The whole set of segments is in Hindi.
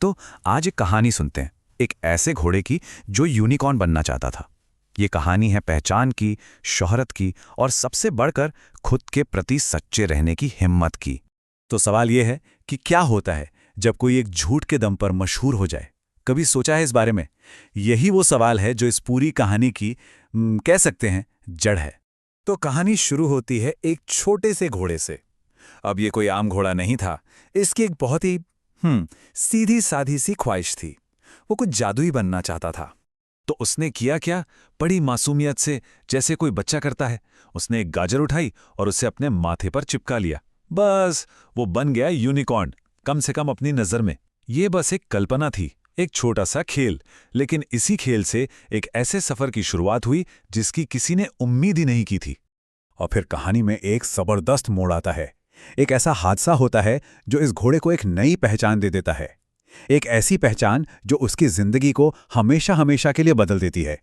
तो आज एक कहानी सुनते हैं, एक ऐसे घोड़े की जो यूनिकॉर्न बनना चाहता था। ये कहानी है पहचान की, शोहरत की और सबसे बढ़कर खुद के प्रति सच्चे रहने की हिम्मत की। तो सवाल यह है कि क्या होता है जब कोई एक झूठ के दम पर मशहूर हो जाए? कभी सोचा है इस बारे में? यही वो सवाल है जो इस पूरी कहानी की कह सकते हैं जड़ है। तो कहानी शुरू होती है एक छोटे से घोड़े से। अब ये कोई आम घोड़ा नहीं था। इसकी एक बहुत ही सीधी साधी सी ख्वाहिश थी। वो कुछ जादुई बनना चाहता था। तो उसने किया क्या? बड़ी मासूमियत से, जैसे कोई बच्चा करता है, उसने एक गाजर उठाई और उसे अपने माथे पर चिपका लिया। बस वो बन गया यूनिकॉर्न, कम से कम अपनी नजर में। ये बस एक कल्पना थी, एक छोटा सा खेल। लेकिन इसी खेल से एक ऐसे सफर की शुरुआत हुई जिसकी किसी ने उम्मीद ही नहीं की थी। और फिर कहानी में एक जबरदस्त मोड़ आता है। एक ऐसा हादसा होता है जो इस घोड़े को एक नई पहचान दे देता है। एक ऐसी पहचान जो उसकी जिंदगी को हमेशा हमेशा के लिए बदल देती है।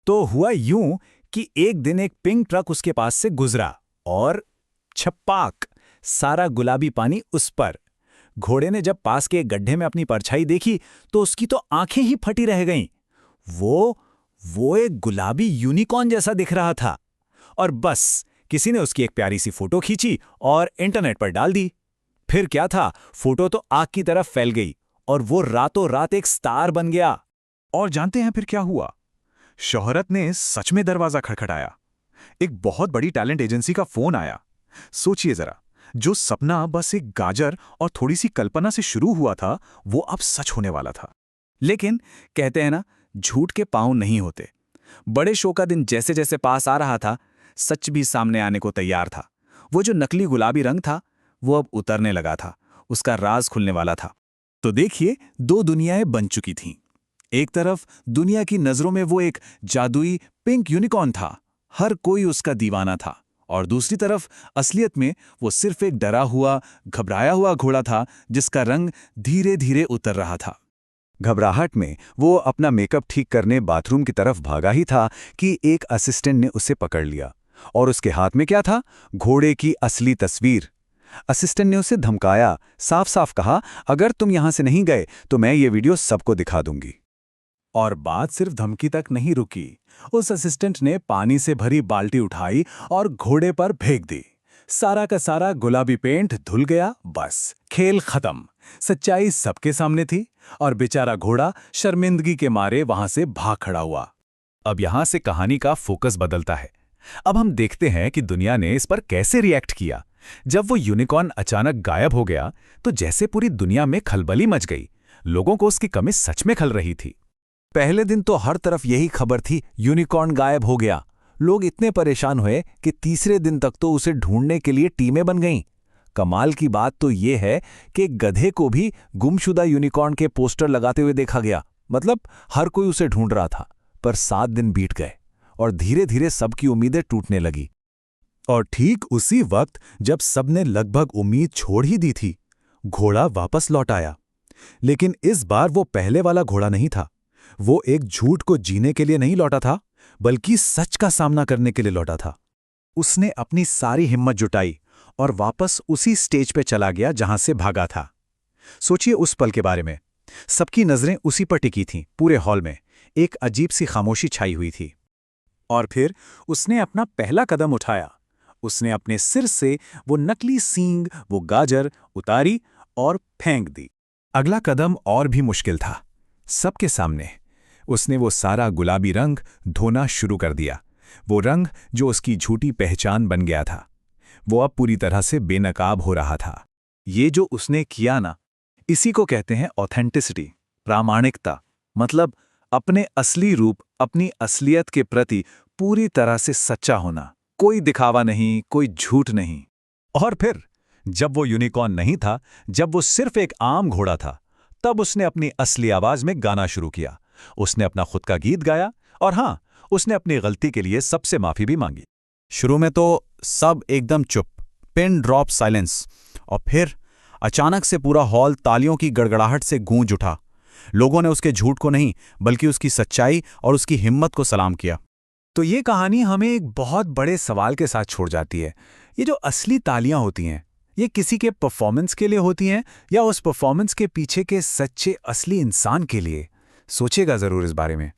तो हुआ यूं कि एक दिन एक पिंक ट्रक उसके पास से गुजरा और छप्पाक, सारा गुलाबी पानी उस पर। घोड़े ने जब पास के एक गड्ढे में अपनी परछाई देखी तो उसकी तो आंखें ही फटी रह गईं। वो एक गुलाबी यूनिकॉर्न जैसा दिख रहा था। और बस किसी ने उसकी एक प्यारी सी फोटो खींची और इंटरनेट पर डाल दी। फिर क्या था, फोटो तो आग की तरफ फैल गई और वो रातों रात एक स्टार बन गया। और जानते हैं फिर क्या हुआ? शोहरत ने सच में दरवाजा खटखटाया। एक बहुत बड़ी टैलेंट एजेंसी का फोन आया। सोचिए जरा, जो सपना बस एक गाजर और थोड़ी सी कल्पना से शुरू हुआ था, वो अब सच होने वाला था। लेकिन कहते हैं ना, झूठ के पांव नहीं होते। बड़े शो का दिन जैसे जैसे पास आ रहा था, सच भी सामने आने को तैयार था। वो जो नकली गुलाबी रंग था, वो अब उतरने लगा था। उसका राज खुलने वाला था। तो देखिए, दो दुनियाएं बन चुकी थीं। एक तरफ दुनिया की नजरों में वो एक जादुई पिंक यूनिकॉर्न था, हर कोई उसका दीवाना था। और दूसरी तरफ असलियत में वो सिर्फ एक डरा हुआ, घबराया हुआ घोड़ा था जिसका रंग धीरे धीरे उतर रहा था। घबराहट में वो अपना मेकअप ठीक करने बाथरूम की तरफ भागा ही था कि एक असिस्टेंट ने उसे पकड़ लिया। और उसके हाथ में क्या था? घोड़े की असली तस्वीर। असिस्टेंट ने उसे धमकाया, साफ साफ कहा, अगर तुम यहां से नहीं गए तो मैं ये वीडियो सबको दिखा दूंगी। और बात सिर्फ धमकी तक नहीं रुकी। उस असिस्टेंट ने पानी से भरी बाल्टी उठाई और घोड़े पर फेंक दी। सारा का सारा गुलाबी पेंट धुल गया। बस खेल खत्म। सच्चाई सबके सामने थी और बेचारा घोड़ा शर्मिंदगी के मारे वहां से भाग खड़ा हुआ। अब यहां से कहानी का फोकस बदलता है। अब हम देखते हैं कि दुनिया ने इस पर कैसे रिएक्ट किया। जब वो यूनिकॉर्न अचानक गायब हो गया तो जैसे पूरी दुनिया में खलबली मच गई। लोगों को उसकी कमी सच में खल रही थी। पहले दिन तो हर तरफ यही खबर थी, यूनिकॉर्न गायब हो गया। लोग इतने परेशान हुए कि तीसरे दिन तक तो उसे ढूंढने के लिए टीमें बन गईं। कमाल की बात तो ये है कि गधे को भी गुमशुदा यूनिकॉर्न के पोस्टर लगाते हुए देखा गया। मतलब हर कोई उसे ढूंढ रहा था। पर 7 दिन बीत गए और धीरे धीरे सबकी उम्मीदें टूटने लगी। और ठीक उसी वक्त जब सबने लगभग उम्मीद छोड़ ही दी थी, घोड़ा वापस लौट आया। लेकिन इस बार वो पहले वाला घोड़ा नहीं था। वो एक झूठ को जीने के लिए नहीं लौटा था, बल्कि सच का सामना करने के लिए लौटा था। उसने अपनी सारी हिम्मत जुटाई और वापस उसी स्टेज पे चला गया जहां से भागा था। सोचिए उस पल के बारे में। सबकी नजरें उसी पर टिकी थीं। पूरे हॉल में एक अजीब सी खामोशी छाई हुई थी। और फिर उसने अपना पहला कदम उठाया। उसने अपने सिर से वो नकली सींग, वो गाजर उतारी और फेंक दी। अगला कदम और भी मुश्किल था। सबके सामने उसने वो सारा गुलाबी रंग धोना शुरू कर दिया। वो रंग जो उसकी झूठी पहचान बन गया था, वो अब पूरी तरह से बेनकाब हो रहा था। ये जो उसने किया ना, इसी को कहते हैं ऑथेंटिसिटी, प्रामाणिकता। मतलब अपने असली रूप, अपनी असलियत के प्रति पूरी तरह से सच्चा होना। कोई दिखावा नहीं, कोई झूठ नहीं। और फिर जब वो यूनिकॉर्न नहीं था, जब वो सिर्फ एक आम घोड़ा था, तब उसने अपनी असली आवाज में गाना शुरू किया। उसने अपना खुद का गीत गाया और हाँ, उसने अपनी गलती के लिए सबसे माफी भी मांगी। शुरू में तो सब एकदम चुप, पिन ड्रॉप साइलेंस। और फिर अचानक से पूरा हॉल तालियों की गड़गड़ाहट से गूंज उठा। लोगों ने उसके झूठ को नहीं, बल्कि उसकी सच्चाई और उसकी हिम्मत को सलाम किया। तो ये कहानी हमें एक बहुत बड़े सवाल के साथ छोड़ जाती है। ये जो असली तालियां होती हैं, ये किसी के परफॉर्मेंस के लिए होती हैं या उस परफॉर्मेंस के पीछे के सच्चे असली इंसान के लिए? सोचेगा ज़रूर इस बारे में।